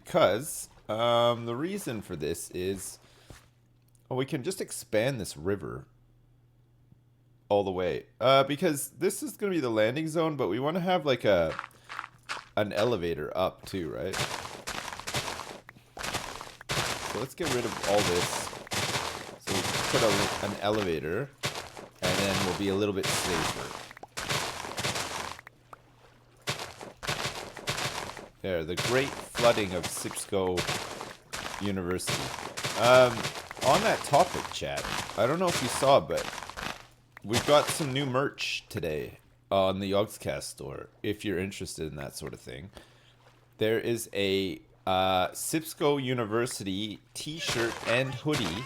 because the reason for this is we can just expand this river all the way. Because this is going to be the landing zone, but we want to have like an elevator up too, right? So let's get rid of all this. So we can put an elevator, and then we'll be a little bit safer. There, the great flooding of Sipsco University. On that topic, chat, I don't know if you saw, but we've got some new merch today on the Yogscast store, if you're interested in that sort of thing. There is a Sipsco University t-shirt and hoodie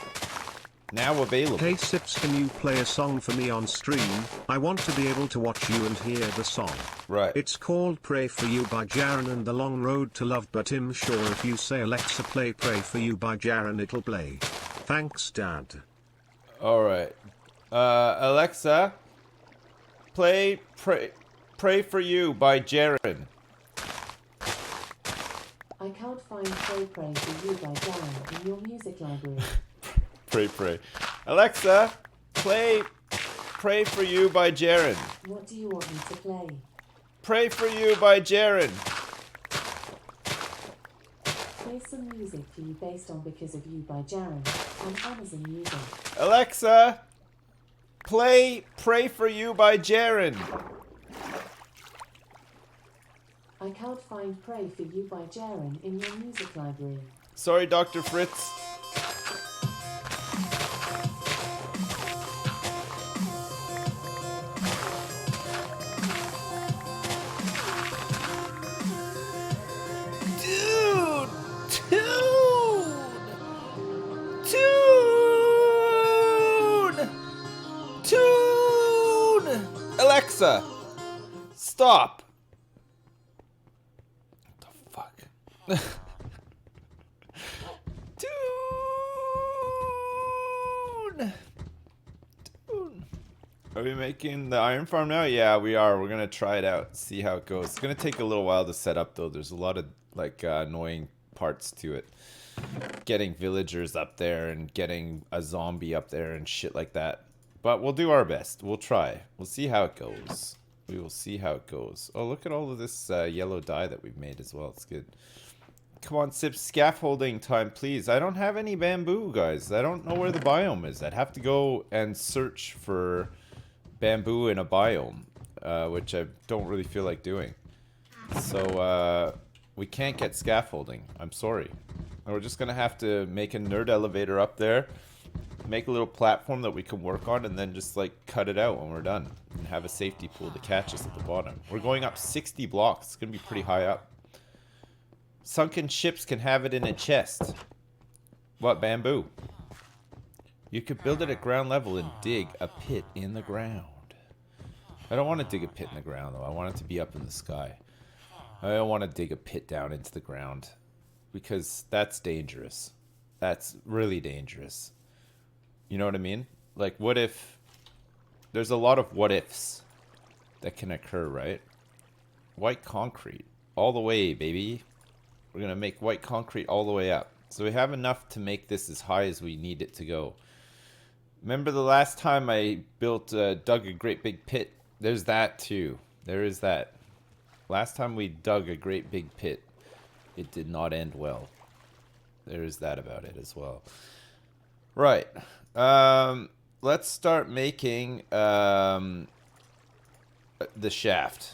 now available. Hey Sips, can you play a song for me on stream? I want to be able to watch you and hear the song. Right. It's called Pray For You by Jaren and the Long Road to Love, but I'm sure if you say Alexa play Pray For You by Jaren it'll play. Thanks, Dad. Alright. Alexa, play Pray For You by Jaren. I can't find Pray For You by Jaren in your music library. Pray. Alexa, play Pray For You by Jaren. What do you want me to play? Pray For You by Jaren. Play some music for you based on Because of You by Jaren on Amazon Music. Alexa, play Pray For You by Jaren. I can't find Pray For You by Jaren in your music library. Sorry, Dr. Fritz. Alexa, stop. What the fuck? Dude. Are we making the iron farm now? Yeah, we are. We're gonna try it out, see how it goes. It's gonna take a little while to set up though. There's a lot of like annoying parts to it. Getting villagers up there and getting a zombie up there and shit like that. But we'll do our best. We'll try. We'll see how it goes. We will see how it goes. Oh, look at all of this yellow dye that we've made as well. It's good. Come on, Sips. Scaffolding time, please. I don't have any bamboo, guys. I don't know where the biome is. I'd have to go and search for bamboo in a biome, which I don't really feel like doing. So, we can't get scaffolding. I'm sorry. We're just going to have to make a nerd elevator up there. Make a little platform that we can work on and then just like cut it out when we're done and have a safety pool to catch us at the bottom. We're going up 60 blocks. It's gonna be pretty high up. Sunken ships can have it in a chest. What, bamboo? You could build it at ground level and dig a pit in the ground. I don't want to dig a pit in the ground though. I want it to be up in the sky. I don't want to dig a pit down into the ground because that's dangerous. That's really dangerous. You know what I mean? Like, what if... There's a lot of what ifs that can occur, right? White concrete. All the way, baby. We're going to make white concrete all the way up. So we have enough to make this as high as we need it to go. Remember the last time I dug a great big pit? There's that too. There is that. Last time we dug a great big pit, it did not end well. There is that about it as well. Right. Let's start making the shaft.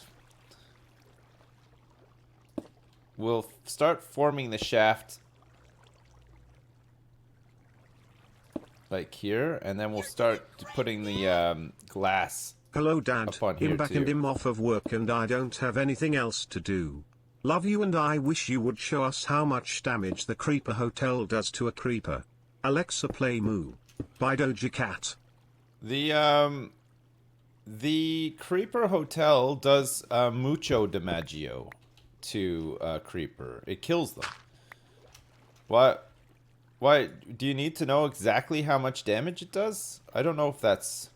We'll start forming the shaft like here, and then we'll start putting the glass. Hello, Dad. Up on here I'm back too. and I'm off of work and I don't have anything else to do. Love you and I wish you would show us how much damage the Creeper Hotel does to a creeper. Alexa play Moo by Doja Cat. The Creeper Hotel does mucho damaggio to Creeper. It kills them. What? Why? Do you need to know exactly how much damage it does? I don't know if that's...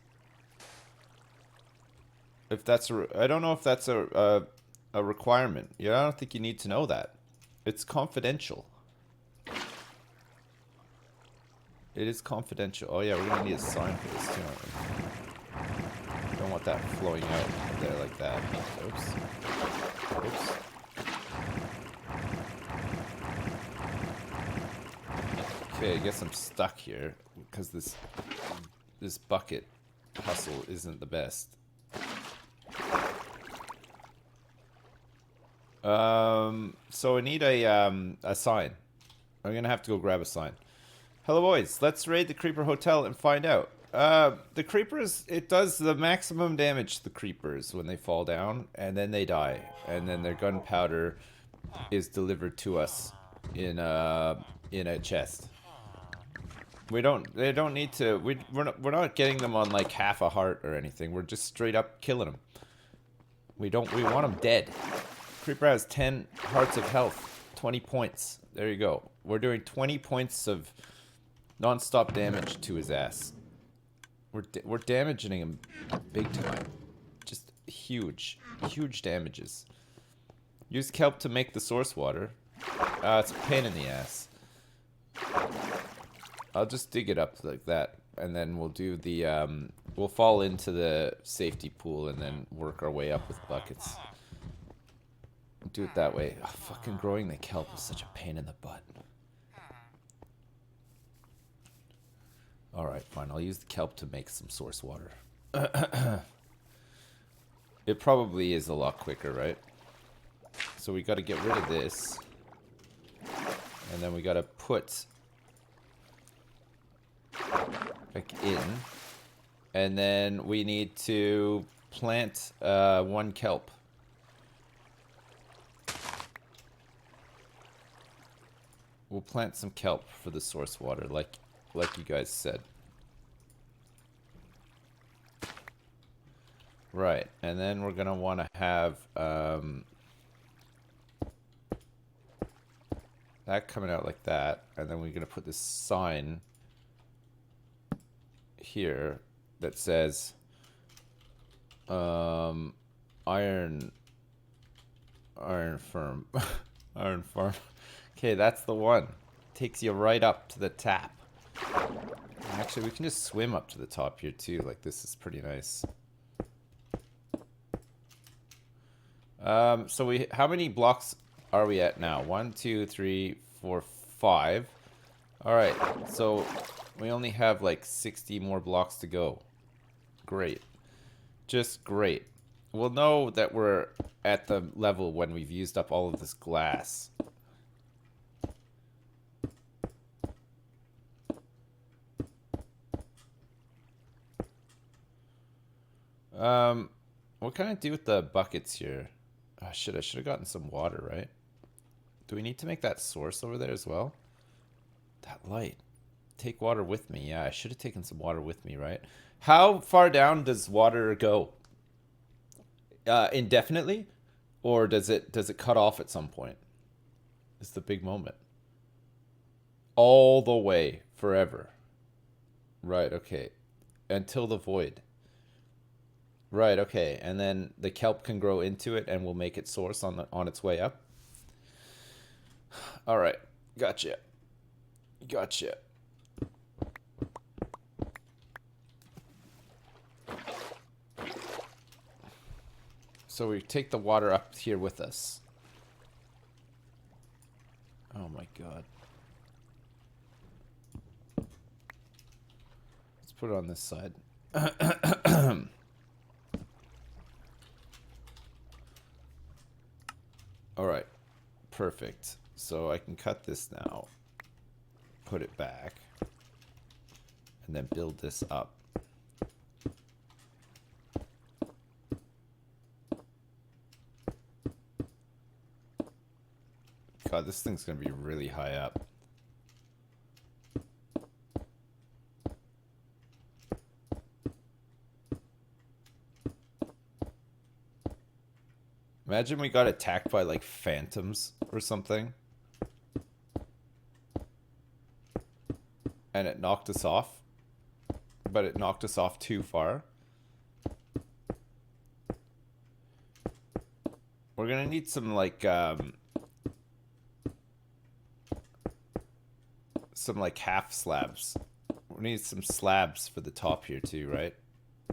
I don't know if that's a requirement. Yeah, I don't think you need to know that. It's confidential. It is confidential. Oh yeah, we're gonna need a sign for this too, aren't we? Don't want that flowing out there like that. Oops. Oops. Okay, I guess I'm stuck here because this bucket hustle isn't the best. So I need a sign. I'm gonna have to go grab a sign. Hello boys, let's raid the Creeper Hotel and find out. The creepers, it does the maximum damage to the creepers when they fall down, and then they die. And then their gunpowder is delivered to us in a chest. They don't need to, we're not getting them on like half a heart or anything. We're just straight up killing them. We want them dead. Creeper has 10 hearts of health, 20 points. There you go. We're doing 20 points of non-stop damage to his ass. We're damaging him big time. Just huge damages. Use kelp to make the source water. It's a pain in the ass. I'll just dig it up like that, and then we'll do the we'll fall into the safety pool and then work our way up with buckets. Do it that way. Oh, fucking growing the kelp is such a pain in the butt. Alright, fine. I'll use the kelp to make some source water. It probably is a lot quicker, right? So we gotta get rid of this. And then we gotta put back in. And then we need to plant 1 kelp. We'll plant some kelp for the source water, like you guys said. Right, and then we're gonna want to have that coming out like that, and then we're gonna put this sign here that says iron firm. Iron farm. Okay, that's the one. Takes you right up to the tap. Actually, we can just swim up to the top here too. Like, this is pretty nice. So how many blocks are we at now? 1, 2, 3, 4, 5. All right, so we only have like 60 more blocks to go. Great. Just great. We'll know that we're at the level when we've used up all of this glass. What can I do with the buckets here? Oh, shit, I should have gotten some water, right? Do we need to make that source over there as well? That light. Take water with me. Yeah, I should have taken some water with me, right? How far down does water go? Indefinitely? Or does it cut off at some point? It's the big moment. All the way, forever. Right, okay. Until the void. Right, okay. And then the kelp can grow into it and we'll make it source on its way up. All right. Gotcha. Gotcha. So we take the water up here with us. Oh my god. Let's put it on this side. Alright, perfect. So I can cut this now, put it back, and then build this up. God, this thing's gonna be really high up. Imagine we got attacked by like phantoms or something. And it knocked us off. But it knocked us off too far. We're gonna need some like some like half slabs. We need some slabs for the top here too, right?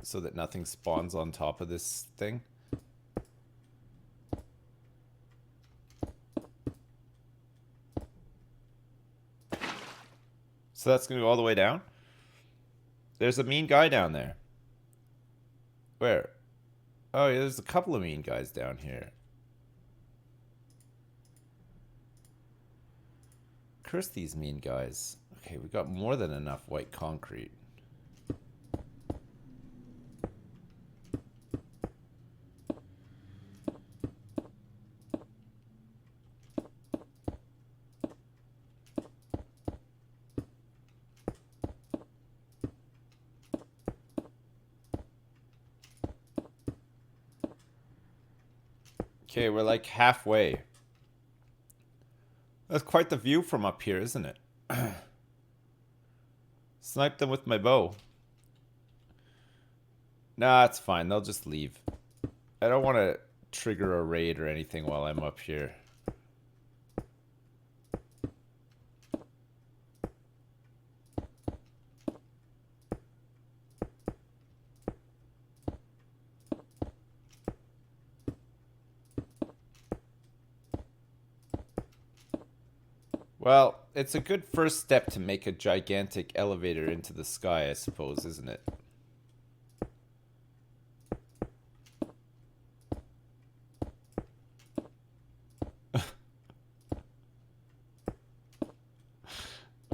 So that nothing spawns on top of this thing. So that's gonna go all the way down? There's a mean guy down there. Where? Oh, yeah, there's a couple of mean guys down here. Curse these mean guys. Okay, we got more than enough white concrete. Okay, we're like halfway. That's quite the view from up here, isn't it? Snipe them with my bow. Nah, it's fine. They'll just leave. I don't want to trigger a raid or anything while I'm up here. Well, it's a good first step to make a gigantic elevator into the sky, I suppose, isn't it?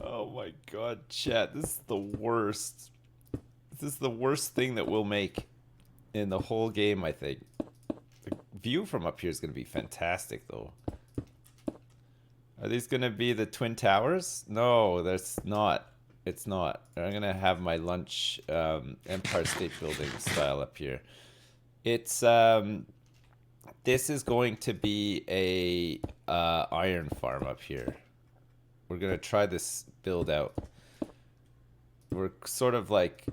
Oh my god, chat, this is the worst. This is the worst thing that we'll make in the whole game, I think. The view from up here is going to be fantastic, though. Are these gonna be the Twin Towers? No, that's not. It's not. I'm gonna have my lunch Empire State Building style up here. It's this is going to be a iron farm up here. We're gonna try this build out. We're sort of like,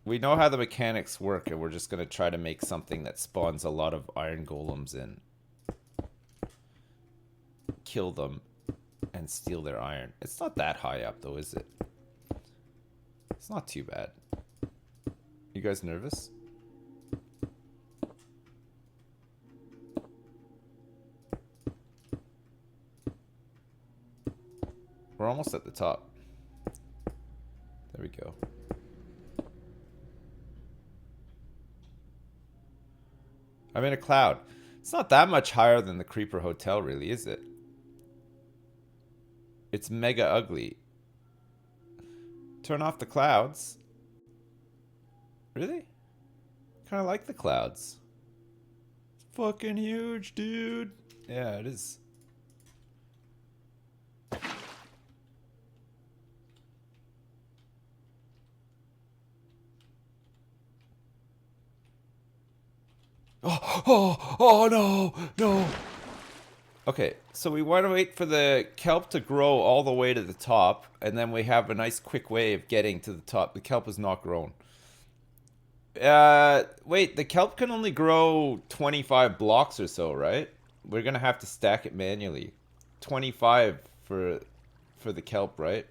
we know how the mechanics work, and we're just gonna try to make something that spawns a lot of iron golems in. Kill them and steal their iron. It's not that high up though, is it? It's not too bad. You guys nervous? We're almost at the top. There we go. I'm in a cloud. It's not that much higher than the Creeper Hotel, really, is it? It's mega ugly. Turn off the clouds. Really? Kind of like the clouds. It's fucking huge, dude. Yeah, it is. Oh no, no. Okay, so we want to wait for the kelp to grow all the way to the top, and then we have a nice quick way of getting to the top. The kelp is not grown. Wait, the kelp can only grow 25 blocks or so, right? We're gonna have to stack it manually. 25 for the kelp, right?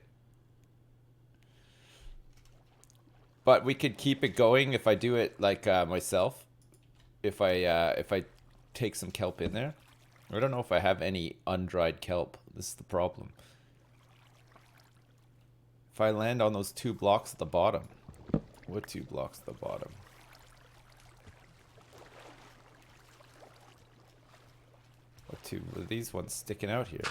But we could keep it going if I do it like myself. If I take some kelp in there. I don't know if I have any undried kelp. This is the problem. If I land on those 2 blocks at the bottom. What 2 blocks at the bottom? What 2? Are these ones sticking out here?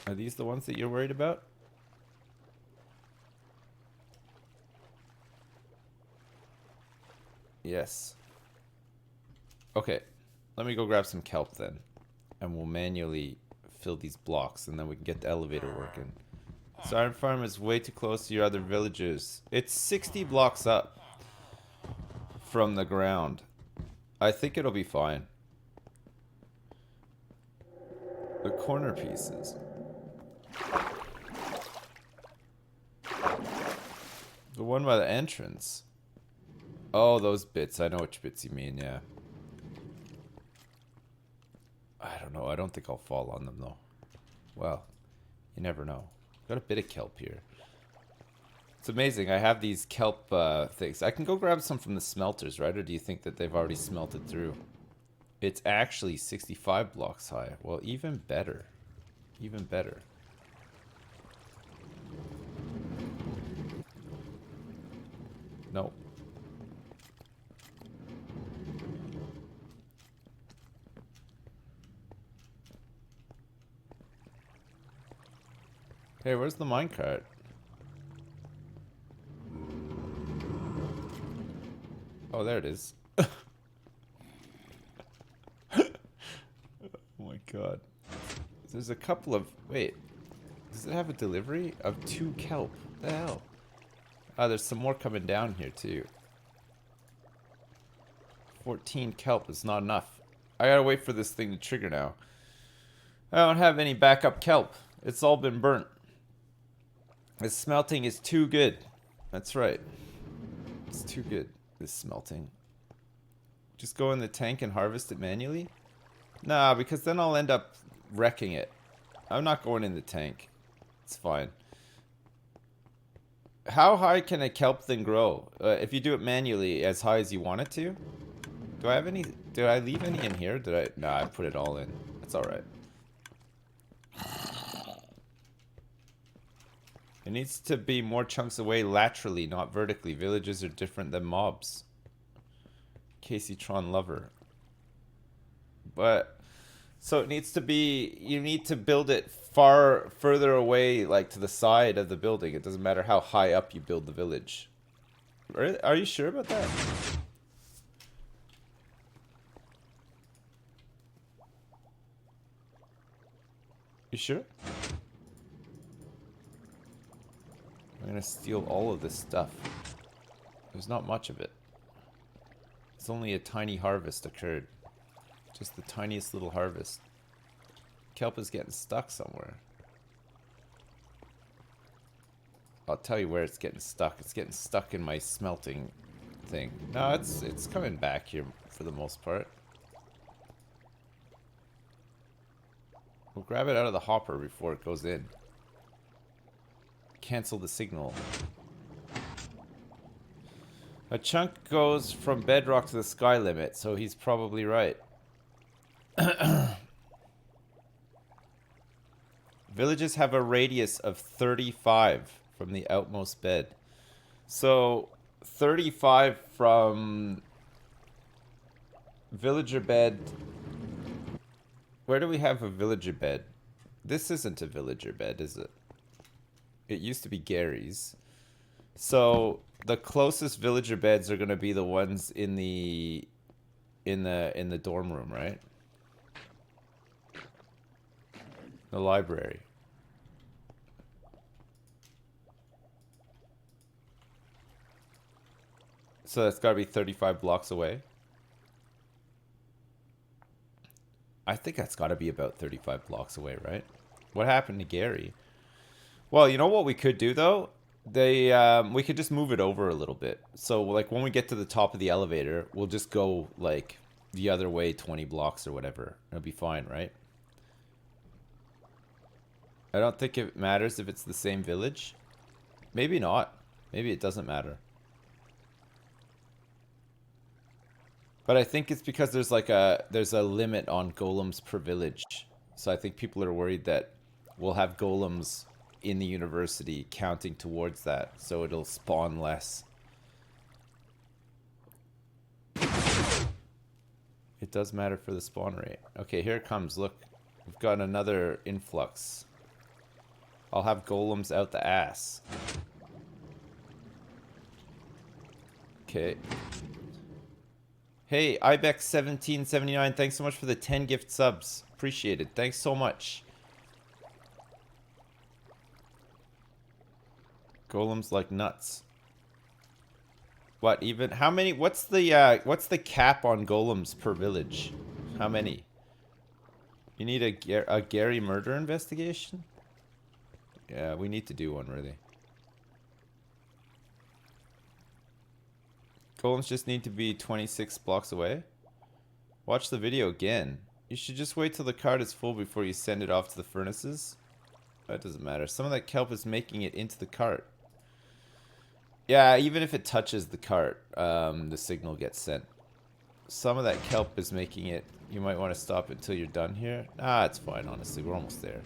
Are these the ones that you're worried about? Yes. Okay, let me go grab some kelp then, and we'll manually fill these blocks, and then we can get the elevator working. This iron farm is way too close to your other villagers. It's 60 blocks up from the ground. I think it'll be fine. The corner pieces. The one by the entrance. Oh, those bits. I know which bits you mean, yeah. I don't don't know. I don't think I'll fall on them though. Well, you never know. Got a bit of kelp here. It's amazing. I have these kelp things. I can go grab some from the smelters, right? Or do you think that they've already smelted through? It's actually 65 blocks high. Well, even better. Even better. Nope. Hey, where's the minecart? Oh, there it is. Oh my god. There's a couple of... Wait. Does it have a delivery of 2 kelp? What the hell? Oh, there's some more coming down here too. 14 kelp is not enough. I gotta wait for this thing to trigger now. I don't have any backup kelp. It's all been burnt. This smelting is too good. That's right. It's too good, this smelting. Just go in the tank and harvest it manually? Nah, because then I'll end up wrecking it. I'm not going in the tank. It's fine. How high can a kelp thing grow? If you do it manually, as high as you want it to? Do I have any... Did I leave any in here? Did I... Nah, I put it all in. That's alright. It needs to be more chunks away laterally, not vertically. Villages are different than mobs. Casey Tron lover. But... So it needs to be... You need to build it further away, like to the side of the building. It doesn't matter how high up you build the village. Are you sure about that? You sure? I'm gonna steal all of this stuff. There's not much of it. It's only a tiny harvest occurred. Just the tiniest little harvest. Kelp is getting stuck somewhere. I'll tell you where it's getting stuck. It's getting stuck in my smelting thing. No, it's coming back here for the most part. We'll grab it out of the hopper before it goes in. Cancel the signal. A chunk goes from bedrock to the sky limit, so he's probably right. Villages have a radius of 35 from the outmost bed. So 35 from villager bed. Where do we have a villager bed? This isn't a villager bed, is it? It used to be Gary's. So the closest villager beds are going to be the ones in the dorm room, right? The library. So that's got to be 35 blocks away. I think that's got to be about 35 blocks away, right? What happened to Gary? Well, you know what we could do though? We could just move it over a little bit. So like when we get to the top of the elevator, we'll just go like the other way 20 blocks or whatever. It'll be fine, right? I don't think it matters if it's the same village. Maybe not. Maybe it doesn't matter. But I think it's because there's a limit on golems per village. So I think people are worried that we'll have golems in the university counting towards that, so it'll spawn less. It does matter for the spawn rate. Okay, here it comes. Look, we've got another influx. I'll have golems out the ass. Okay. Hey, Ibex1779, thanks so much for the 10 gift subs. Appreciate it. Thanks so much. Golems like nuts. What even? How many? What's the cap on golems per village? How many? You need a Gary murder investigation? Yeah, we need to do one, really. Golems just need to be 26 blocks away. Watch the video again. You should just wait till the cart is full before you send it off to the furnaces. That doesn't matter. Some of that kelp is making it into the cart. Yeah, even if it touches the cart, the signal gets sent. Some of that kelp is making it... You might want to stop until you're done here. Ah, it's fine, honestly. We're almost there.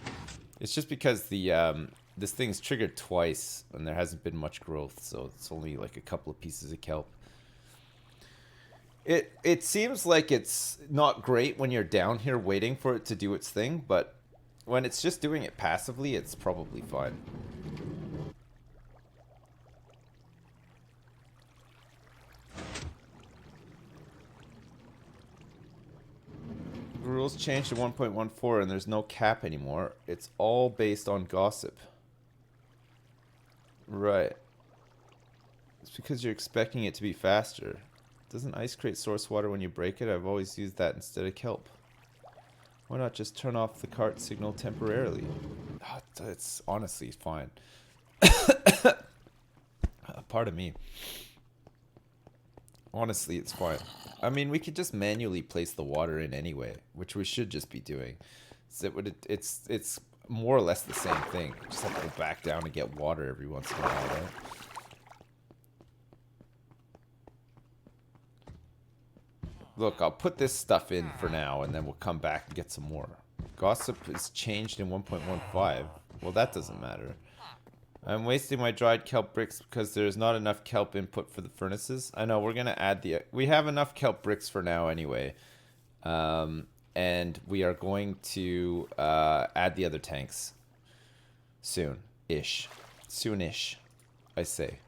It's just because the this thing's triggered twice, and there hasn't been much growth, so it's only like a couple of pieces of kelp. It seems like it's not great when you're down here waiting for it to do its thing, but when it's just doing it passively, it's probably fine. The rules changed to 1.14 and there's no cap anymore. It's all based on gossip. Right. It's because you're expecting it to be faster. Doesn't ice create source water when you break it? I've always used that instead of kelp. Why not just turn off the cart signal temporarily? Oh, it's honestly fine. Pardon me. Honestly, it's fine. I mean, we could just manually place the water in anyway, which we should just be doing. So it's more or less the same thing. Just have to go back down and get water every once in a while, right? Look, I'll put this stuff in for now, and then we'll come back and get some more. Gossip is changed in 1.15. Well, that doesn't matter. I'm wasting my dried kelp bricks because there's not enough kelp input for the furnaces. I know, we're going to add the... We have enough kelp bricks for now anyway. And we are going to add the other tanks. Soon-ish. Soon-ish, I say.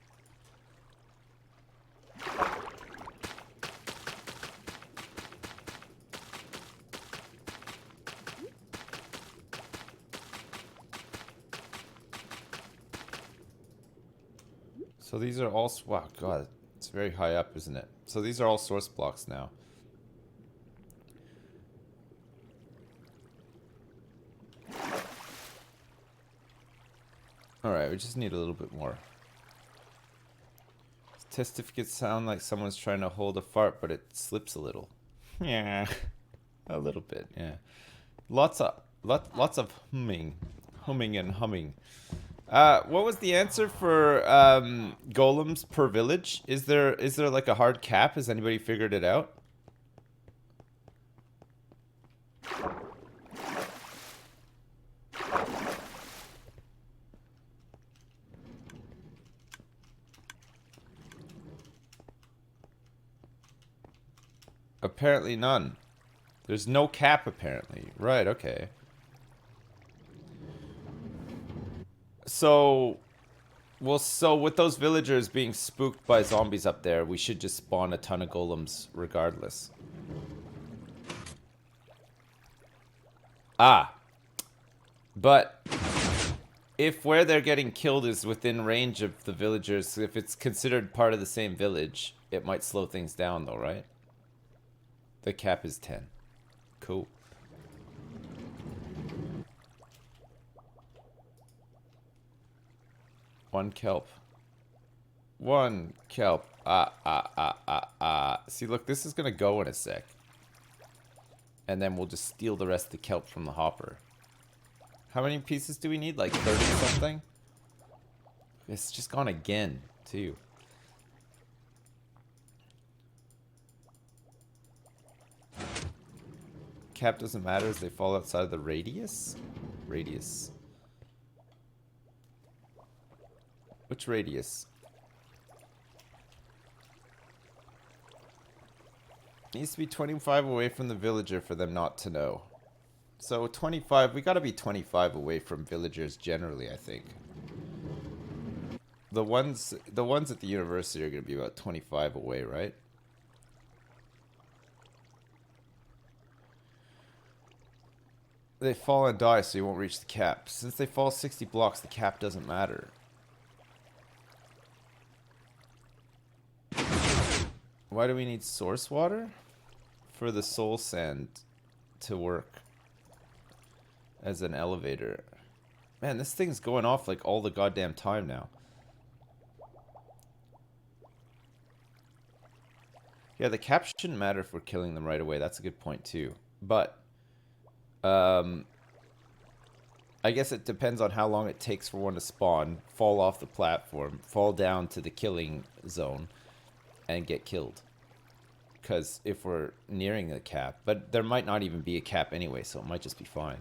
So these are all... Wow, God. It's very high up, isn't it? So these are all source blocks now. Alright, we just need a little bit more. Testificates sound like someone's trying to hold a fart, but it slips a little. Yeah. A little bit, yeah. Lots of humming. Humming and humming. What was the answer for golems per village? Is there like a hard cap? Has anybody figured it out? Apparently none. There's no cap apparently. Right, okay. So, well, so with those villagers being spooked by zombies up there, we should just spawn a ton of golems regardless. Ah. But if where they're getting killed is within range of the villagers, if it's considered part of the same village, it might slow things down though, right? The cap is 10. Cool. One kelp. One kelp. See, look, this is gonna go in a sec. And then we'll just steal the rest of the kelp from the hopper. How many pieces do we need? Like 30 something? It's just gone again, too. Cap doesn't matter as they fall outside of the radius? Radius. Which radius? Needs to be 25 away from the villager for them not to know. So 25, we gotta be 25 away from villagers generally, I think. The ones at the university are gonna be about 25 away, right? They fall and die, so you won't reach the cap. Since they fall 60 blocks, the cap doesn't matter. Why do we need source water? For the soul sand to work as an elevator. Man, this thing's going off like all the goddamn time now. Yeah, the cap shouldn't matter if we're killing them right away. That's a good point too. But I guess it depends on how long it takes for one to spawn, fall off the platform, fall down to the killing zone, and get killed. Because if we're nearing the cap, but there might not even be a cap anyway, so it might just be fine.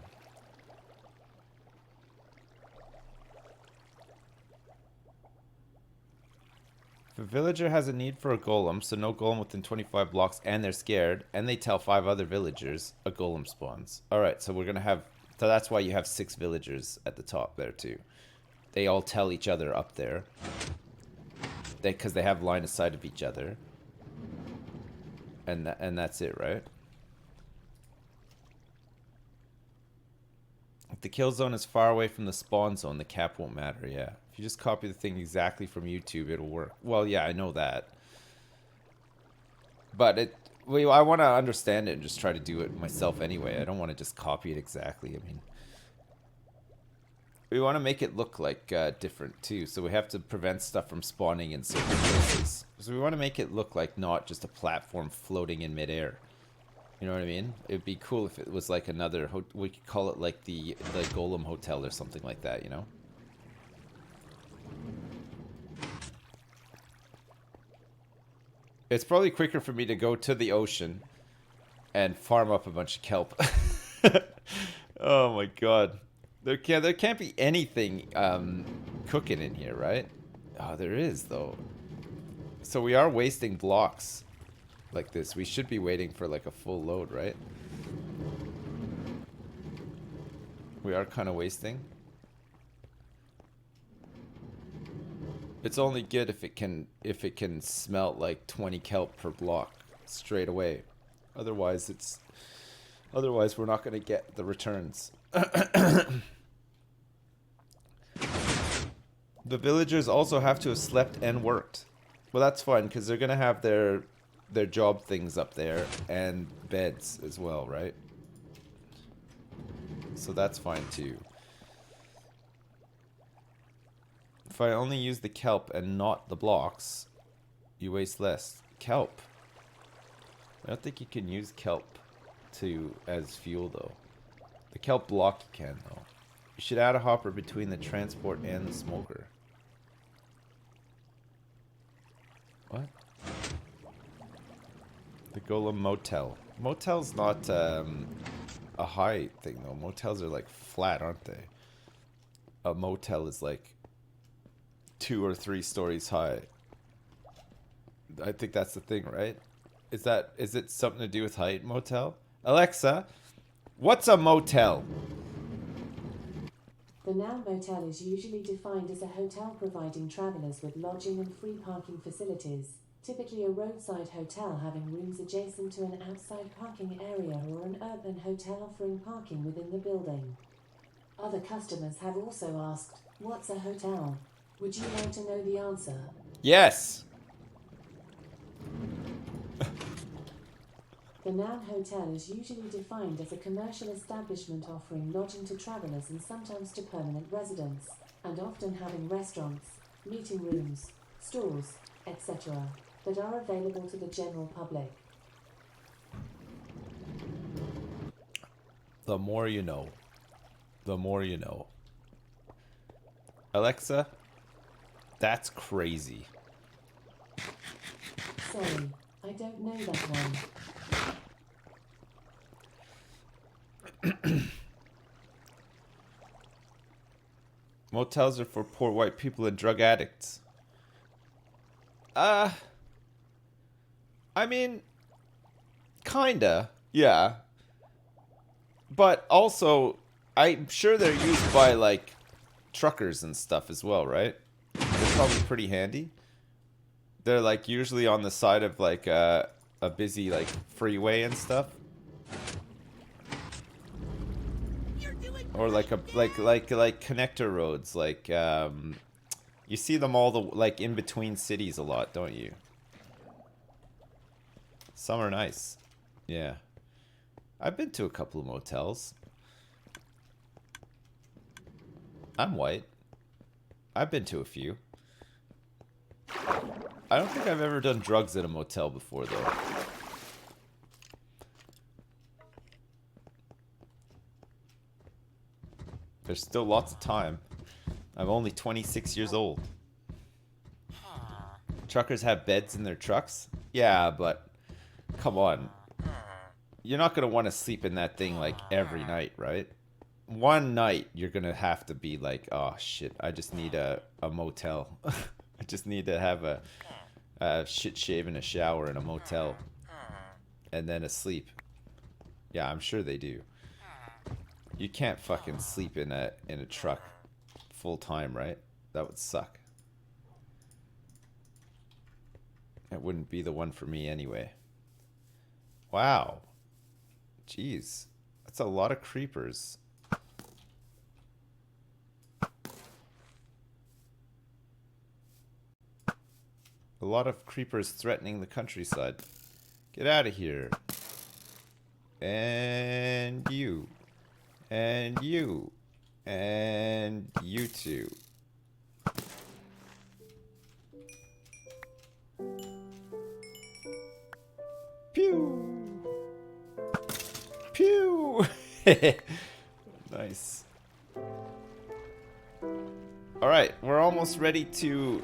If a villager has a need for a golem, so no golem within 25 blocks, and they're scared, and they tell 5 other villagers, a golem spawns. Alright, so we're gonna have... So that's why you have 6 villagers at the top there, too. They all tell each other up there. Because they have line of sight of each other. And that's it, right? If the kill zone is far away from the spawn zone, the cap won't matter, yeah. If you just copy the thing exactly from YouTube, it'll work. Well, yeah, I know that. But I want to understand it and just try to do it myself anyway. I don't want to just copy it exactly. I mean, we want to make it look like different too. So we have to prevent stuff from spawning in certain places. So we want to make it look like not just a platform floating in midair. You know what I mean? It'd be cool if it was like another... We could call it like the Golem Hotel or something like that, you know? It's probably quicker for me to go to the ocean and farm up a bunch of kelp. Oh my god. There can't be anything cooking in here, right? Oh, there is, though. So we are wasting blocks like this. We should be waiting for like a full load, right? We are kind of wasting. It's only good if it can smelt like 20 kelp per block straight away. Otherwise we're not going to get the returns. The villagers also have to have slept and worked. Well, that's fine because they're going to have their job things up there and beds as well, right? So that's fine too. If I only use the kelp and not the blocks, you waste less. Kelp. I don't think you can use kelp as fuel though. The kelp block you can though. You should add a hopper between the transport and the smoker. What? The Golem motel. Motel's not a high thing though. Motels are like flat, aren't they? A motel is like 2 or 3 stories high. I think that's the thing, right? Is it something to do with height, motel? Alexa, what's a motel? The noun motel is usually defined as a hotel providing travelers with lodging and free parking facilities, typically a roadside hotel having rooms adjacent to an outside parking area or an urban hotel offering parking within the building. Other customers have also asked, what's a hotel? Would you like to know the answer? Yes. The noun hotel is usually defined as a commercial establishment offering lodging to travelers and sometimes to permanent residents, and often having restaurants, meeting rooms, stores, etc., that are available to the general public. The more you know. The more you know. Alexa, that's crazy. Sorry, I don't know that one. Motels are for poor white people and drug addicts. I mean, kinda, yeah. But also, I'm sure they're used by, like, truckers and stuff as well, right? They're probably pretty handy. They're, like, usually on the side of, like, a busy, like, freeway and stuff. Or like connector roads, like you see them all like in between cities a lot, don't you? Some are nice. Yeah. I've been to a couple of motels. I'm white. I've been to a few. I don't think I've ever done drugs at a motel before though. There's still lots of time. I'm only 26 years old. Truckers have beds in their trucks? Yeah, but come on. You're not going to want to sleep in that thing like every night, right? One night you're going to have to be like, oh shit, I just need a motel. I just need to have a shit shave and a shower in a motel. And then a sleep. Yeah, I'm sure they do. You can't fucking sleep in a truck full time, right? That would suck. It wouldn't be the one for me anyway. Wow. Jeez. That's a lot of creepers. A lot of creepers threatening the countryside. Get out of here. And you. And you. And you too. Pew! Pew! Nice. Alright, we're almost ready to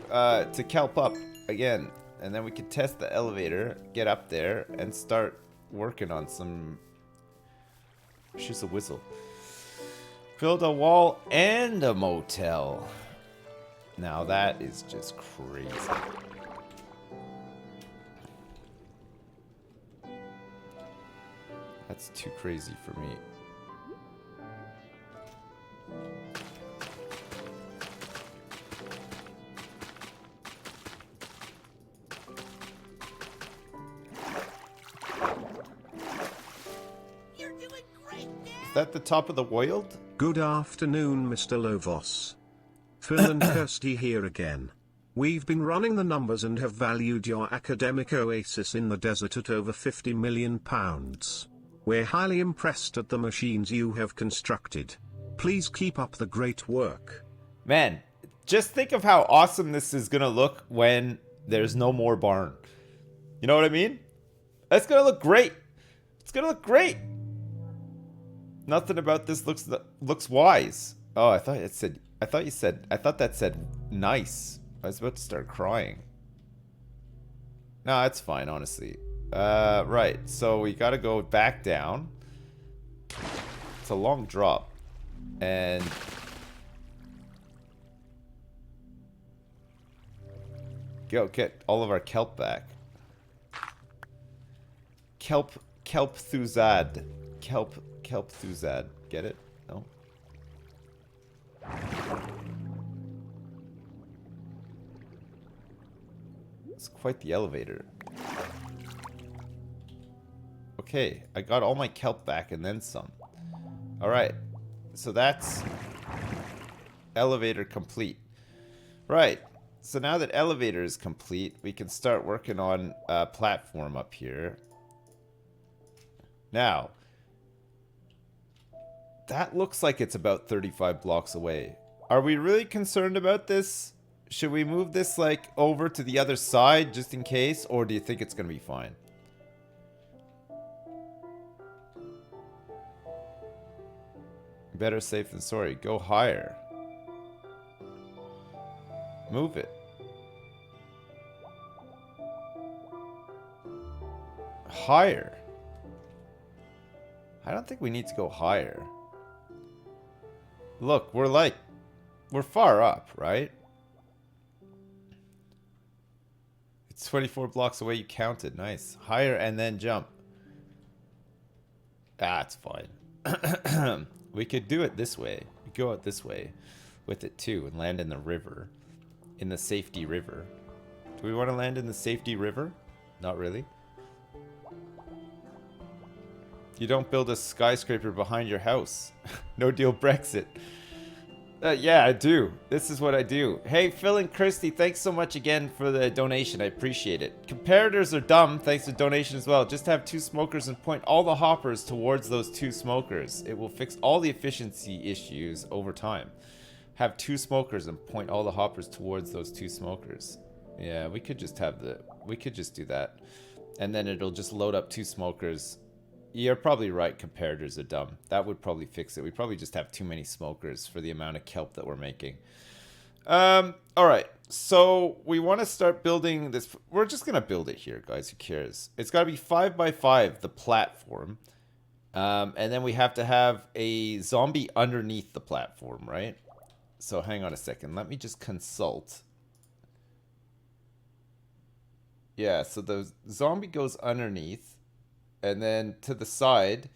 kelp up again. And then we can test the elevator, get up there, and start working on some... She's a whistle. Build a wall and a motel. Now that is just crazy. That's too crazy for me. You're doing great, Dad. Is that the top of the world? Good afternoon, Mr. Lovos. Phil and Kirsty here again. We've been running the numbers and have valued your academic oasis in the desert at over £50 million. We're highly impressed at the machines you have constructed. Please keep up the great work. Man, just think of how awesome this is gonna look when there's no more barn. You know what I mean? That's gonna look great. It's gonna look great. Nothing about this looks wise. Oh, I thought that said nice. I was about to start crying. No, it's fine, honestly. Right, so we gotta go back down. It's a long drop. And... go get all of our kelp back. Kelp thuzad. Kelp thuzad. Get it? No? It's quite the elevator. Okay, I got all my kelp back and then some. Alright, so that's elevator complete. Right, so now that elevator is complete, we can start working on a platform up here. Now, that looks like it's about 35 blocks away. Are we really concerned about this? Should we move this, like, over to the other side just in case? Or do you think it's going to be fine? Better safe than sorry. Go higher. Move it. Higher. I don't think we need to go higher. Look, we're far up, right? It's 24 blocks away. You counted. Nice. Higher and then jump. That's fine. We could do it this way. We go out this way with it too and land in the river. In the safety river. Do we want to land in the safety river? Not really. You don't build a skyscraper behind your house. No deal Brexit. Yeah, I do. This is what I do. Hey, Phil and Kirsty, thanks so much again for the donation. I appreciate it. Comparators are dumb. Thanks for the donation as well. Just have 2 smokers and point all the hoppers towards those 2 smokers. It will fix all the efficiency issues over time. Have 2 smokers and point all the hoppers towards those 2 smokers. Yeah, we could just do that. And then it'll just load up 2 smokers You're probably right. Comparators are dumb. That would probably fix it. We probably just have too many smokers for the amount of kelp that we're making. All right. So we want to start building this. We're just gonna build it here, guys. Who cares? It's got to be 5 by 5, the platform, and then we have to have a zombie underneath the platform, right? So hang on a second. Let me just consult. Yeah. So the zombie goes underneath, and then to the side,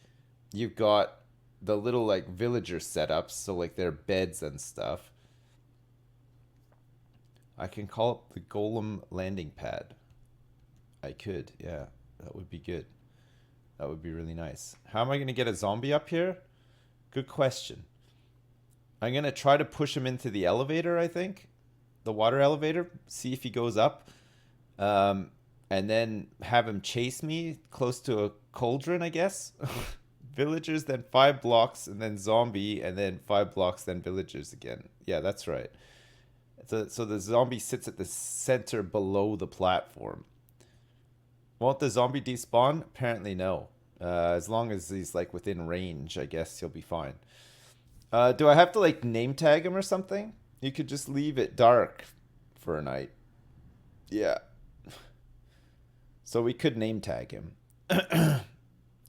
you've got the little like villager setups. So like their beds and stuff. I can call it the Golem landing pad. I could, yeah. That would be good. That would be really nice. How am I going to get a zombie up here? Good question. I'm going to try to push him into the elevator, I think. The water elevator. See if he goes up. And then have him chase me close to a cauldron, I guess. Villagers, then 5 blocks, and then zombie, and then 5 blocks, then villagers again. Yeah, that's right. So the zombie sits at the center below the platform. Won't the zombie despawn? Apparently no. As long as he's like within range, I guess he'll be fine. Do I have to like name tag him or something? You could just leave it dark for a night. Yeah. So we could name tag him.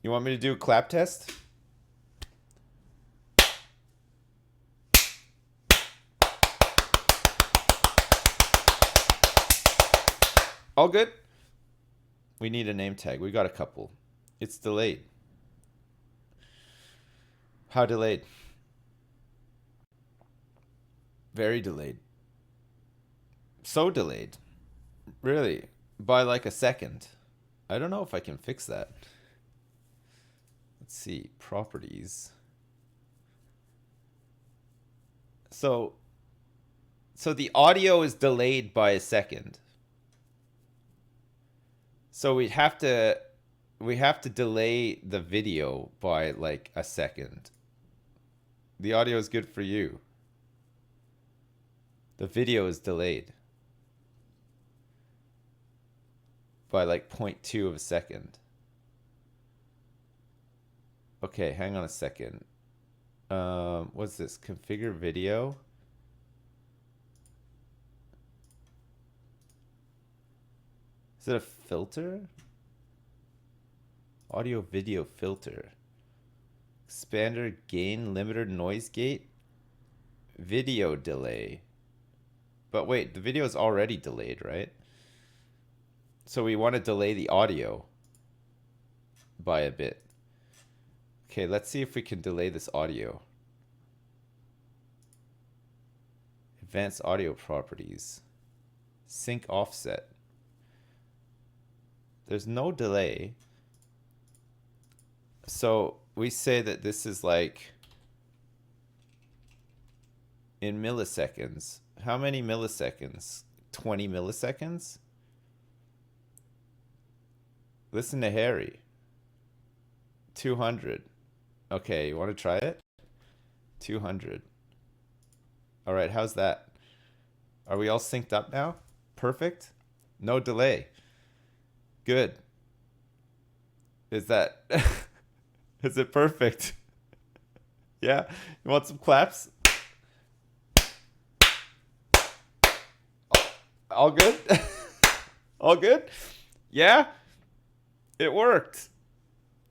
You want me to do a clap test? All good? We need a name tag. We got a couple. It's delayed. How delayed? Very delayed. So delayed. Really? By like a second. I don't know if I can fix that. Let's see. Properties. So the audio is delayed by a second. So we have to delay the video by like a second. The audio is good for you. The video is delayed by like 0.2 of a second. Okay, hang on a second. What's this? Configure video. Is it a filter? Audio video filter. Expander gain limiter noise gate. Video delay. But wait, the video is already delayed, right? So we want to delay the audio by a bit. Okay, let's see if we can delay this audio. Advanced audio properties. Sync offset. There's no delay. So we say that this is like in milliseconds. How many milliseconds? 20 milliseconds? Listen to Harry. 200. Okay, you want to try it? 200. All right, how's that? Are we all synced up now? Perfect? No delay. Good. Is that... Is it perfect? Yeah? You want some claps? All good? All good? Yeah? It worked.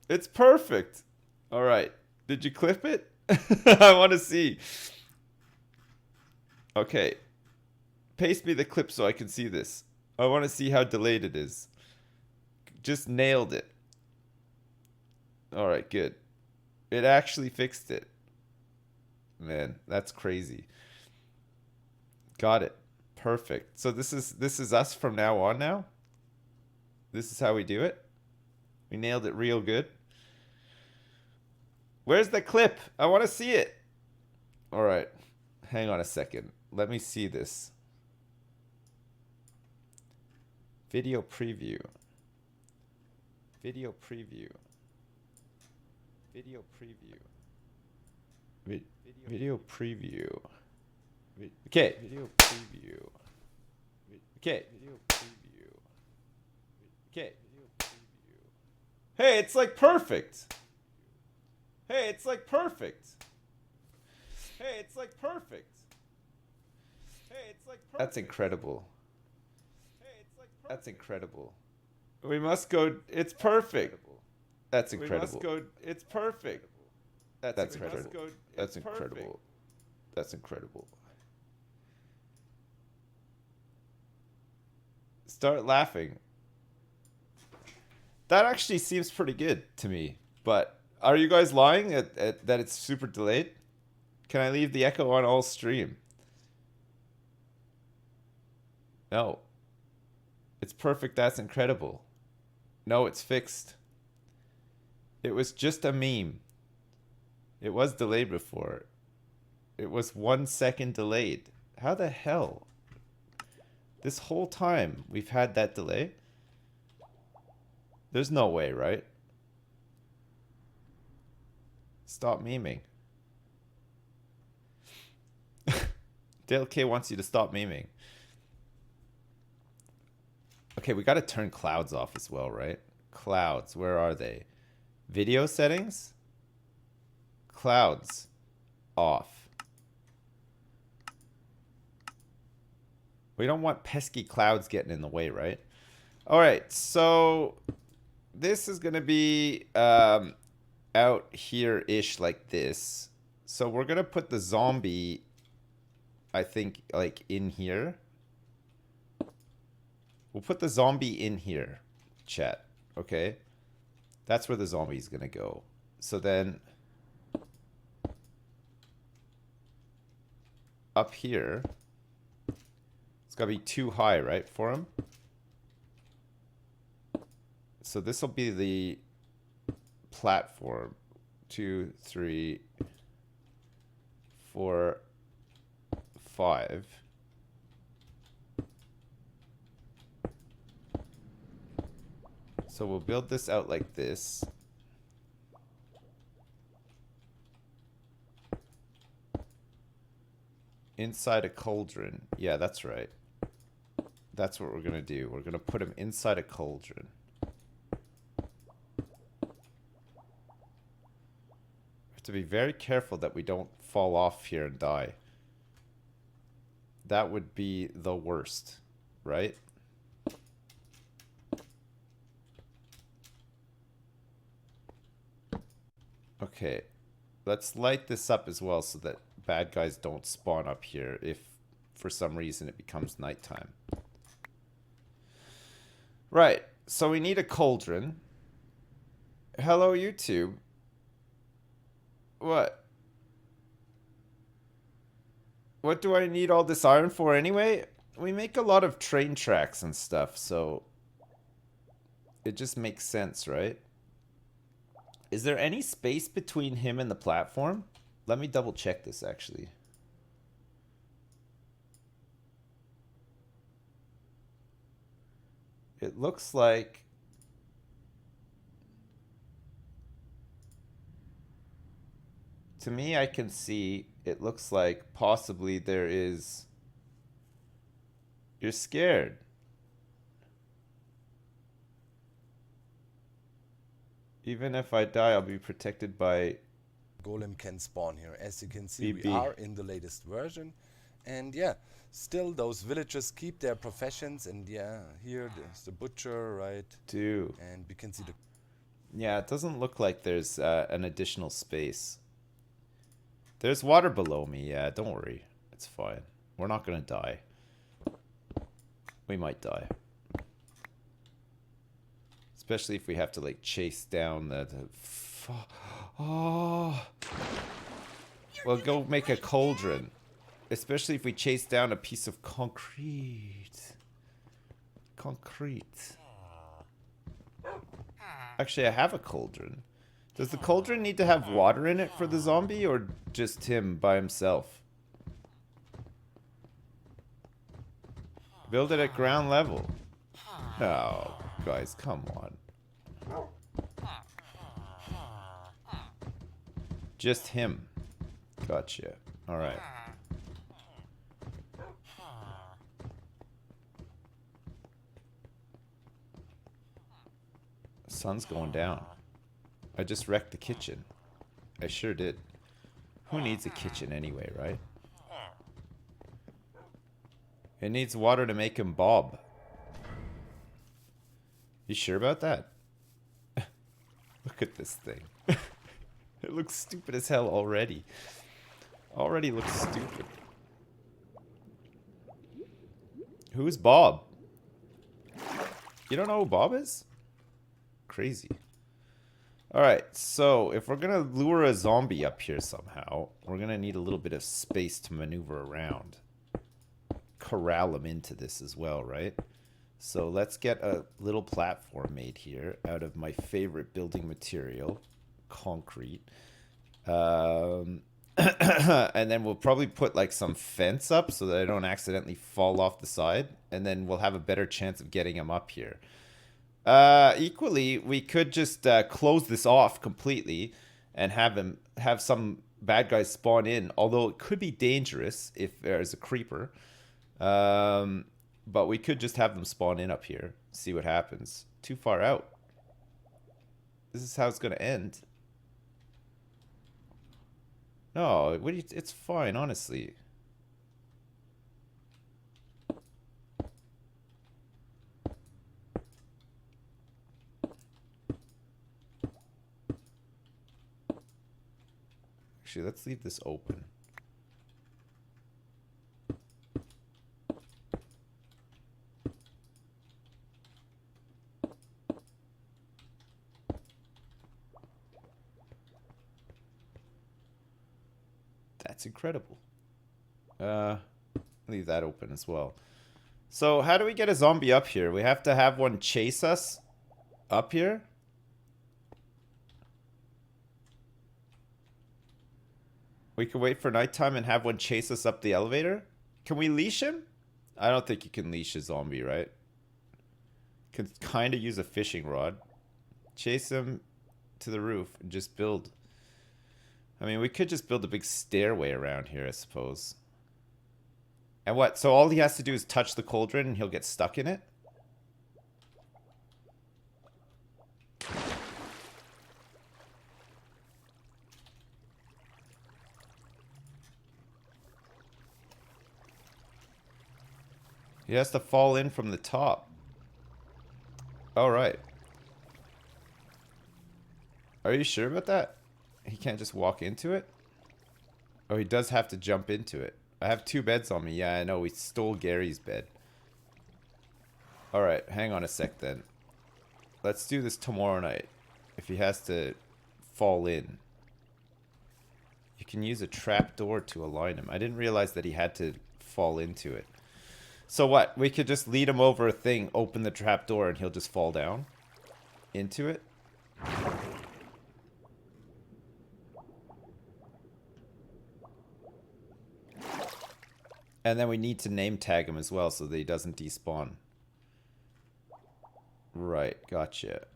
It's perfect. All right. Did you clip it? I want to see. Okay. Paste me the clip so I can see this. I want to see how delayed it is. Just nailed it. All right, good. It actually fixed it. Man, that's crazy. Got it. Perfect. So this is us from now on now? This is how we do it? We nailed it real good. Where's the clip? I want to see it. All right. Hang on a second. Let me see this. Video preview. Video preview. Video preview. Video preview. Okay. Video preview. Okay. Video preview. Okay. Video preview. Hey, it's like perfect. Hey, it's like perfect. Hey, it's like perfect. Hey, it's like perfect. That's incredible. Hey, it's like perfect. That's incredible. We must go. It's perfect. That's incredible. We must go. It's perfect. That's incredible. That's incredible. That's incredible. Start laughing. That actually seems pretty good to me. But are you guys lying at that it's super delayed? Can I leave the echo on all stream? No. It's perfect. That's incredible. No, it's fixed. It was just a meme. It was delayed before. It was 1 second delayed. How the hell? This whole time we've had that delay? There's no way, right? Stop memeing. Dale K wants you to stop memeing. Okay, we gotta turn clouds off as well, right? Clouds, where are they? Video settings? Clouds off. We don't want pesky clouds getting in the way, right? All right, so this is gonna be out here-ish like this. So we're gonna put the zombie, I think, like in here. We'll put the zombie in here, chat, okay? That's where the zombie's gonna go. So then up here, it's gotta be too high, right, for him? So this will be the platform. 2, 3, 4, 5. So we'll build this out like this. Inside a cauldron. Yeah, that's right. That's what we're gonna do. We're gonna put him inside a cauldron. Have to be very careful that we don't fall off here and die. That would be the worst, right? Okay, let's light this up as well so that bad guys don't spawn up here if for some reason it becomes nighttime. Right, so we need a cauldron. Hello, YouTube. What? What do I need all this iron for anyway? We make a lot of train tracks and stuff, so it just makes sense, right? Is there any space between him and the platform? Let me double check this actually. It looks like to me, I can see it looks like possibly there is. You're scared. Even if I die, I'll be protected by Golem can spawn here. As you can see, BB. we are in the latest version. And yeah, still those villagers keep their professions. And yeah, here there's the butcher, right? Dude. And we can see the... Yeah, it doesn't look like there's an additional space. There's water below me. Yeah, don't worry. It's fine. We're not gonna die. We might die. Especially if we have to like chase down the oh. Well, go make a cauldron. Especially if we chase down a piece of concrete. Concrete. Actually, I have a cauldron. Does the cauldron need to have water in it for the zombie or just him by himself? Build it at ground level. Oh, guys, come on. Just him. Gotcha. Alright. sun's going down. I just wrecked the kitchen. I sure did. Who needs a kitchen anyway, right? It needs water to make him bob. You sure about that? Look at this thing. It looks stupid as hell already. Already looks stupid. Who's Bob? You don't know who Bob is? Crazy. Alright, so if we're gonna lure a zombie up here somehow, we're gonna need a little bit of space to maneuver around. Corral him into this as well, right? So let's get a little platform made here out of my favorite building material, concrete. And then we'll probably put like some fence up so that I don't accidentally fall off the side. And then we'll have a better chance of getting him up here. Equally, we could just close this off completely and have some bad guys spawn in. Although it could be dangerous if there's a creeper. But we could just have them spawn in up here. See what happens. Too far out. This is how it's going to end. No, it's fine, honestly. Actually, let's leave this open. That's incredible. Leave that open as well. So how do we get a zombie up here? We have to have one chase us up here. We could wait for nighttime and have one chase us up the elevator. Can we leash him? I don't think you can leash a zombie, right? Can kind of use a fishing rod. Chase him to the roof and just build. I mean, we could just build a big stairway around here, I suppose. And what? So all he has to do is touch the cauldron and he'll get stuck in it? He has to fall in from the top. Alright. Are you sure about that? He can't just walk into it? Oh, he does have to jump into it. I have 2 beds on me. Yeah, I know. We stole Gary's bed. Alright, hang on a sec then. Let's do this tomorrow night. If he has to fall in. You can use a trapdoor to align him. I didn't realize that he had to fall into it. So what? We could just lead him over a thing, open the trapdoor, and he'll just fall down into it? And then we need to name tag him as well so that he doesn't despawn. Right, gotcha.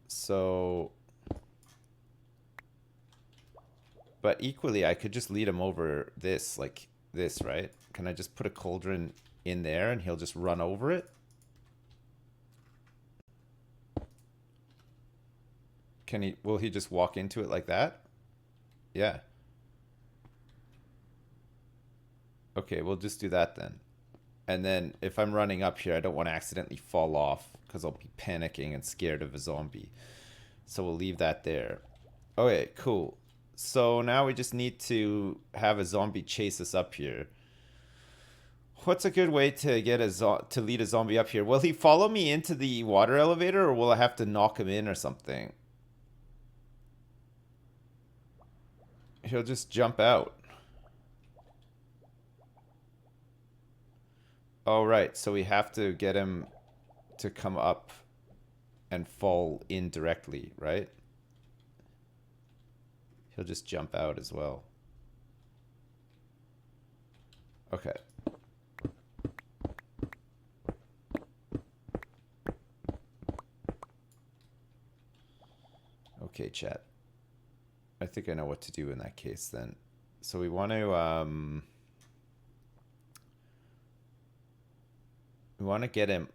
So... But equally, I could just lead him over this, like this, right? Can I just put a cauldron in there and he'll just run over it? Will he just walk into it like that? Yeah. Okay, we'll just do that then. And then if I'm running up here, I don't want to accidentally fall off because I'll be panicking and scared of a zombie. So we'll leave that there. Okay, cool. So now we just need to have a zombie chase us up here. What's a good way to get to lead a zombie up here? Will he follow me into the water elevator or will I have to knock him in or something? He'll just jump out. Oh, right. So we have to get him to come up and fall in directly, right? He'll just jump out as well. Okay. Okay, chat. I think I know what to do in that case then. So we want to get him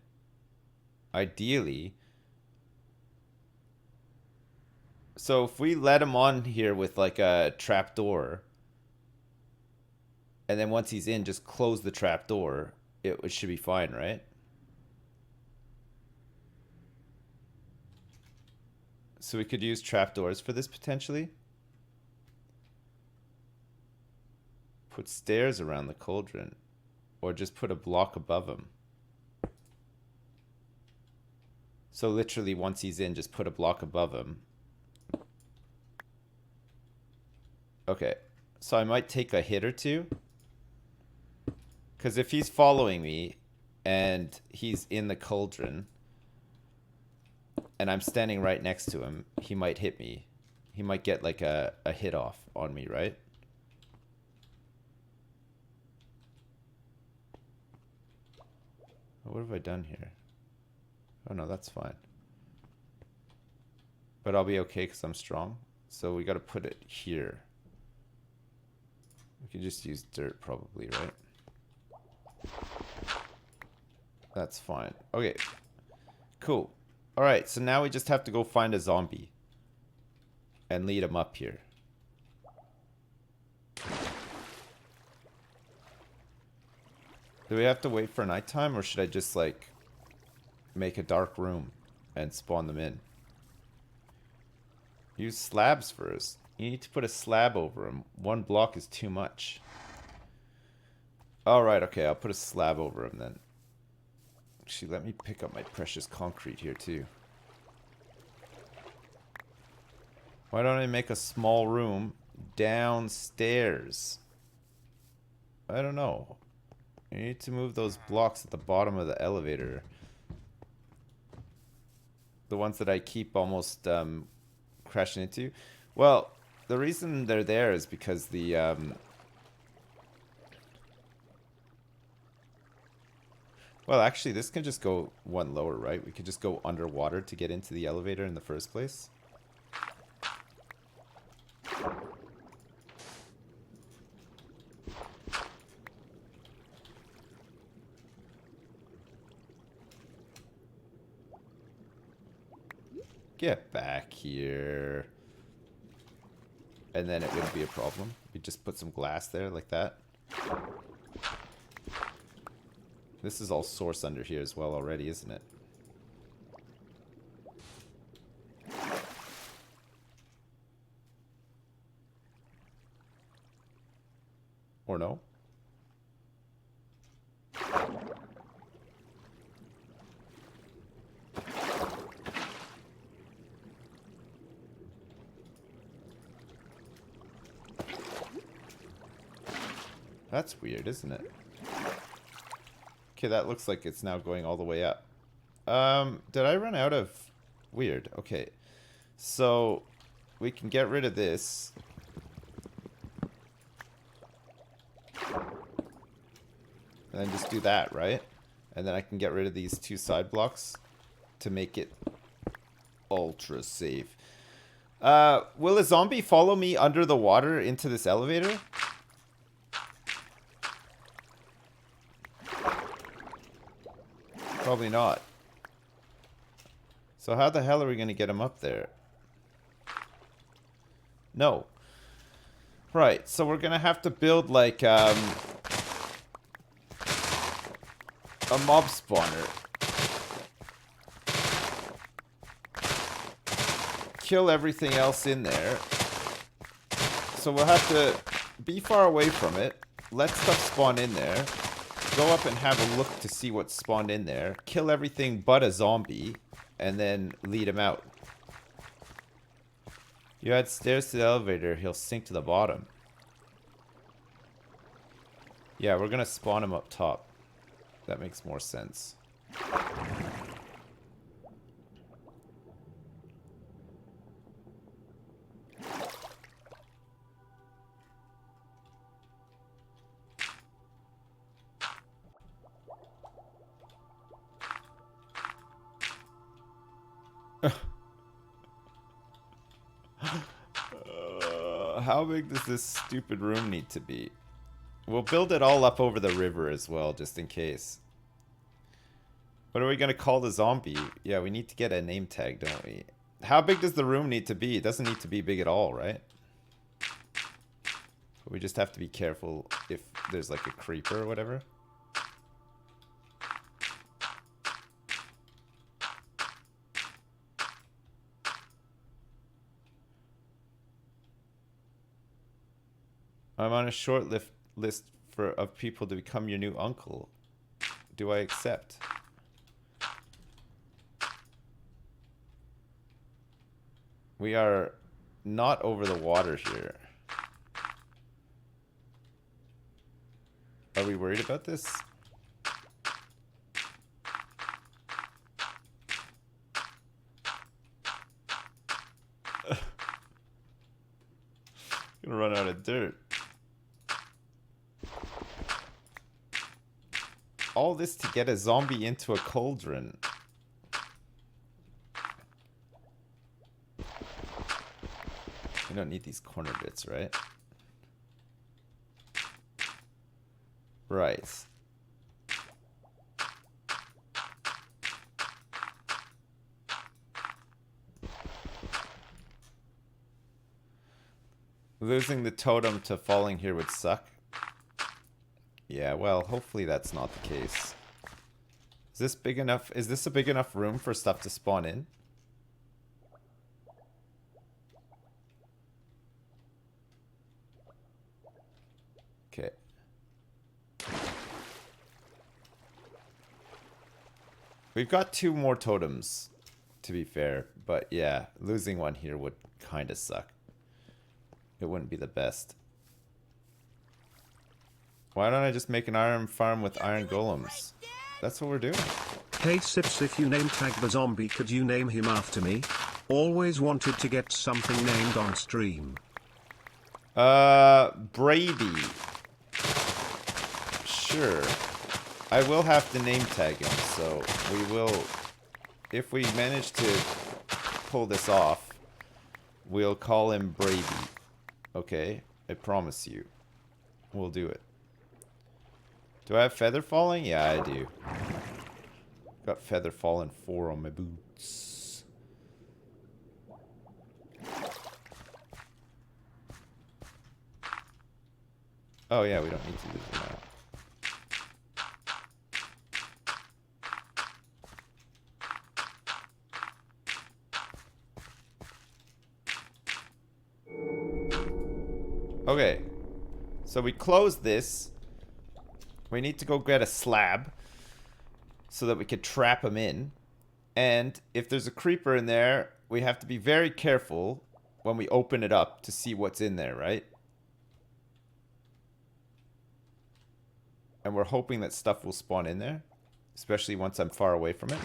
ideally So if we let him on here with like a trapdoor, and then once he's in, just close the trapdoor, it should be fine, right? So we could use trapdoors for this potentially. Put stairs around the cauldron, or just put a block above him. So literally once he's in, just put a block above him. Okay, so I might take a hit or two. Because if he's following me and he's in the cauldron and I'm standing right next to him, he might hit me. He might get like a hit off on me, right? What have I done here? Oh no, that's fine. But I'll be okay because I'm strong. So we got to put it here. We could just use dirt probably, right? That's fine. Okay. Cool. Alright, so now we just have to go find a zombie. And lead him up here. Do we have to wait for nighttime, or should I just, like, make a dark room and spawn them in? Use slabs first. You need to put a slab over them. One block is too much. Alright, okay, I'll put a slab over him then. Actually, let me pick up my precious concrete here too. Why don't I make a small room downstairs? I don't know. You need to move those blocks at the bottom of the elevator. The ones that I keep almost crashing into. Well, the reason they're there is because the well, actually, this can just go one lower, right? We could just go underwater to get into the elevator in the first place. Get back here. And then it wouldn't be a problem. We just put some glass there like that. This is all source under here as well already, isn't it? Or no? That's weird, isn't it? Okay, that looks like it's now going all the way up. Did I run out of... Weird, okay. So, we can get rid of this. And then just do that, right? And then I can get rid of these two side blocks to make it ultra safe. Will a zombie follow me under the water into this elevator? Probably not. So how the hell are we going to get him up there? No. Right, so we're going to have to build like a mob spawner. Kill everything else in there. So we'll have to be far away from it. Let stuff spawn in there. Go up and have a look to see what's spawned in there. Kill everything but a zombie. And then lead him out. You add stairs to the elevator, he'll sink to the bottom. Yeah, we're gonna spawn him up top. That makes more sense. How big does this stupid room need to be? We'll build it all up over the river as well, just in case. What are we going to call the zombie? Yeah, we need to get a name tag, don't we? How big does the room need to be? It doesn't need to be big at all, right? But we just have to be careful if there's like a creeper or whatever. I'm on a short list of people to become your new uncle. Do I accept? We are not over the water here. Are we worried about this? Gonna run out of dirt. All this to get a zombie into a cauldron. We don't need these corner bits, right? Right. Losing the totem to falling here would suck. Yeah, well, hopefully that's not the case. Is this big enough? Is this a big enough room for stuff to spawn in? Okay. We've got 2 more totems, to be fair. But yeah, losing one here would kind of suck. It wouldn't be the best. Why don't I just make an iron farm with iron golems? That's what we're doing. Hey Sips, if you name tag the zombie, could you name him after me? Always wanted to get something named on stream. Brady. Sure. I will have to name tag him, so we will... If we manage to pull this off, we'll call him Brady. Okay? I promise you. We'll do it. Do I have feather falling? Yeah, I do. Got feather falling 4 on my boots. Oh yeah, we don't need to do that. Okay. So we close this. We need to go get a slab so that we could trap him in. And if there's a creeper in there, we have to be very careful when we open it up to see what's in there, right? And we're hoping that stuff will spawn in there, especially once I'm far away from it.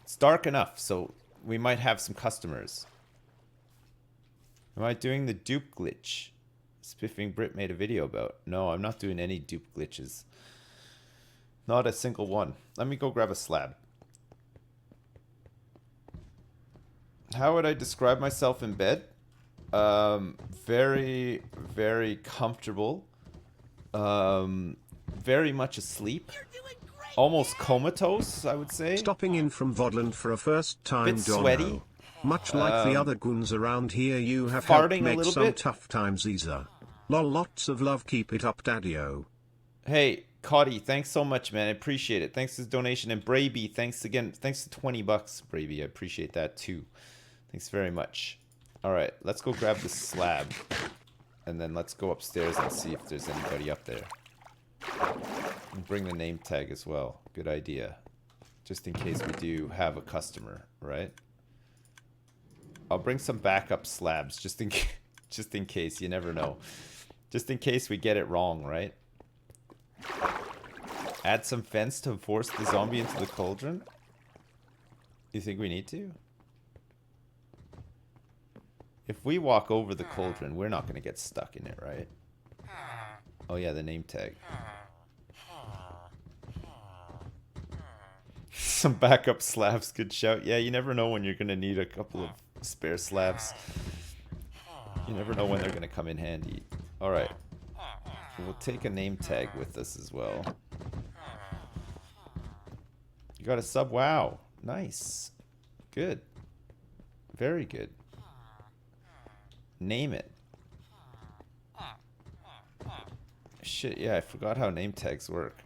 It's dark enough, so we might have some customers. Am I doing the dupe glitch? Spiffing Brit made a video about. No, I'm not doing any dupe glitches. Not a single one. Let me go grab a slab. How would I describe myself in bed? Very, very comfortable. Very much asleep. Almost comatose, I would say. Stopping in from Vodland for a first time Bit sweaty. dono. Much like the other goons around here, you have farting helped a make little some bit. tough times easier. Lol, lots of love, keep it up, daddy-o. Hey, Coddy, thanks so much, man. I appreciate it. Thanks for the donation. And Braby, thanks again. Thanks to 20 bucks, Braby. I appreciate that too. Thanks very much. All right, let's go grab the slab. And then let's go upstairs and see if there's anybody up there. And bring the name tag as well. Good idea. Just in case we do have a customer, right? I'll bring some backup slabs just in case. You never know. Just in case we get it wrong, right? Add some fence to force the zombie into the cauldron? You think we need to? If we walk over the cauldron, we're not going to get stuck in it, right? Oh yeah, the name tag. Some backup slabs, good shout. Yeah, you never know when you're going to need a couple of spare slabs. You never know when they're going to come in handy. Alright. We'll take a name tag with us as well. You got a sub? Wow. Nice. Good. Very good. Name it. Shit, yeah, I forgot how name tags work.